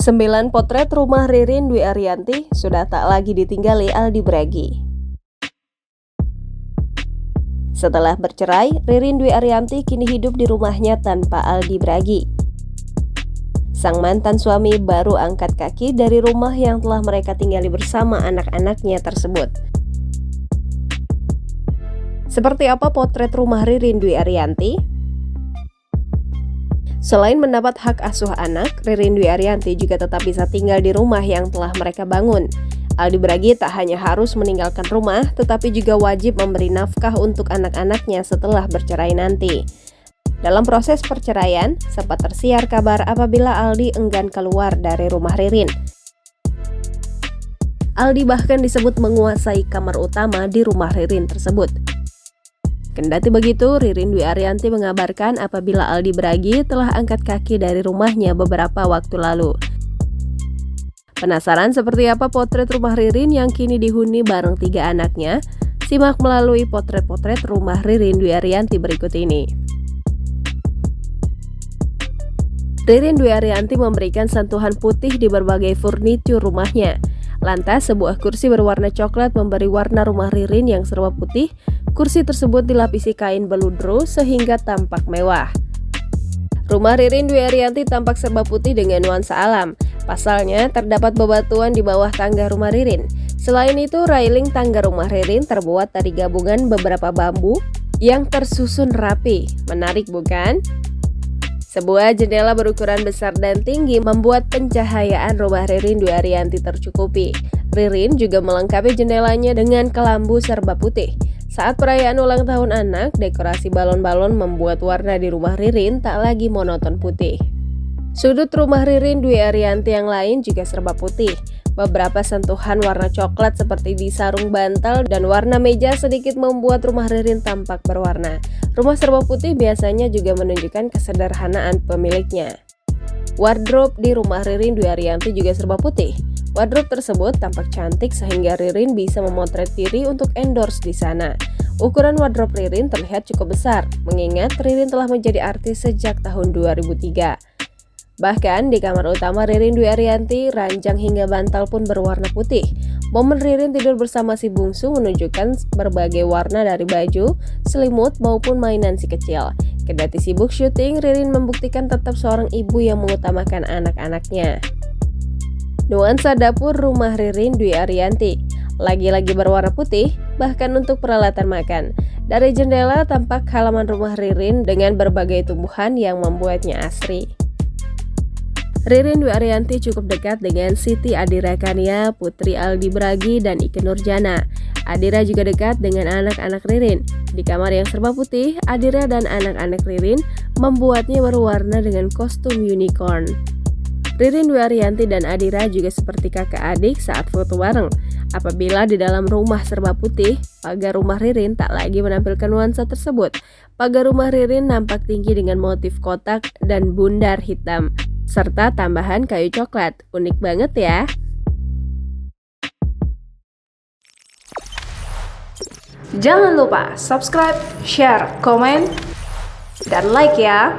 9 potret rumah Ririn Dwi Ariyanti sudah tak lagi ditinggali Aldi Bragi. Setelah bercerai, Ririn Dwi Ariyanti kini hidup di rumahnya tanpa Aldi Bragi. Sang mantan suami baru angkat kaki dari rumah yang telah mereka tinggali bersama anak-anaknya tersebut. Seperti apa potret rumah Ririn Dwi Ariyanti? Selain mendapat hak asuh anak, Ririn Dwi Ariyanti juga tetap bisa tinggal di rumah yang telah mereka bangun. Aldi Bragi tak hanya harus meninggalkan rumah, tetapi juga wajib memberi nafkah untuk anak-anaknya setelah bercerai nanti. Dalam proses perceraian, sempat tersiar kabar apabila Aldi enggan keluar dari rumah Ririn. Aldi bahkan disebut menguasai kamar utama di rumah Ririn tersebut. Kendati begitu, Ririn Dwi Ariyanti mengabarkan apabila Aldi Bragi telah angkat kaki dari rumahnya beberapa waktu lalu. Penasaran seperti apa potret rumah Ririn yang kini dihuni bareng 3 anaknya? Simak melalui potret-potret rumah Ririn Dwi Ariyanti berikut ini. Ririn Dwi Ariyanti memberikan sentuhan putih di berbagai furnitur rumahnya. Lantas, sebuah kursi berwarna coklat memberi warna rumah Ririn yang serba putih. Kursi tersebut dilapisi kain beludru sehingga tampak mewah. Rumah Ririn Dwi Ariyanti tampak serba putih dengan nuansa alam. Pasalnya, terdapat bebatuan di bawah tangga rumah Ririn. Selain itu, railing tangga rumah Ririn terbuat dari gabungan beberapa bambu yang tersusun rapi. Menarik bukan? Sebuah jendela berukuran besar dan tinggi membuat pencahayaan rumah Ririn Dwi Ariyanti tercukupi. Ririn juga melengkapi jendelanya dengan kelambu serba putih. Saat perayaan ulang tahun anak, dekorasi balon-balon membuat warna di rumah Ririn tak lagi monoton putih. Sudut rumah Ririn Dwi Ariyanti yang lain juga serba putih. Beberapa sentuhan warna coklat seperti di sarung bantal dan warna meja sedikit membuat rumah Ririn tampak berwarna. Rumah serba putih biasanya juga menunjukkan kesederhanaan pemiliknya. Wardrobe di rumah Ririn Dwi Ariyanti juga serba putih. Wardrobe tersebut tampak cantik sehingga Ririn bisa memotret diri untuk endorse di sana. Ukuran wardrobe Ririn terlihat cukup besar, mengingat Ririn telah menjadi artis sejak tahun 2003. Bahkan di kamar utama Ririn Dwi Ariyanti, ranjang hingga bantal pun berwarna putih. Momen Ririn tidur bersama si bungsu menunjukkan berbagai warna dari baju, selimut maupun mainan si kecil. Kendati sibuk syuting, Ririn membuktikan tetap seorang ibu yang mengutamakan anak-anaknya. Nuansa dapur rumah Ririn Dwi Ariyanti lagi-lagi berwarna putih, bahkan untuk peralatan makan. Dari jendela tampak halaman rumah Ririn dengan berbagai tumbuhan yang membuatnya asri. Ririn Dwi Ariyanti cukup dekat dengan Siti Adira Kania, putri Aldi Bragi dan Ikke Nurjana. Adira juga dekat dengan anak-anak Ririn. Di kamar yang serba putih, Adira dan anak-anak Ririn membuatnya berwarna dengan kostum unicorn. Ririn Dwi Ariyanti dan Adira juga seperti kakak adik saat foto bareng. Apabila di dalam rumah serba putih, pagar rumah Ririn tak lagi menampilkan nuansa tersebut. Pagar rumah Ririn nampak tinggi dengan motif kotak dan bundar hitam, serta tambahan kayu coklat. Unik banget ya. Jangan lupa subscribe, share, komen, dan like ya.